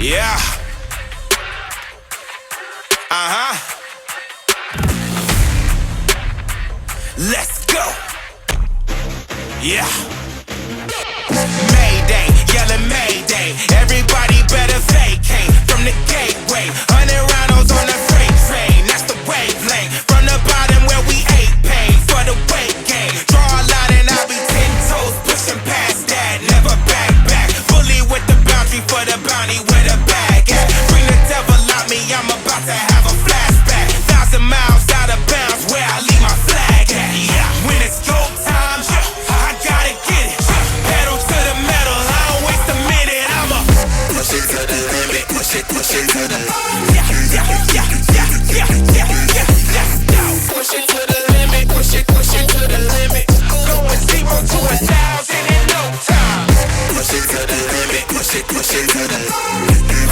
Yeah. Let's go. Yeah. Mayday, yelling Mayday. Everybody better vacate from the gateway. 100 rounds on the freight train. That's the wavelength. From the bottom where we ate pain for the weight gain. Draw a line and I'll be 10 toes pushing past that. Never back. Fully with the bounty for the bounty where the bag at. Bring the devil out me, I'm about to have a flashback. 1,000 miles out of bounds where I leave my flag at. Yeah. When it's go time, I gotta get it. Pedal to the metal, I don't waste a minute. I'ma push it to the limit. Push it to the yeah. Let's go. Push it to the limit. Push it to the limit. Going 0 to 1,000 in no time. Push it to the limit. Push it to the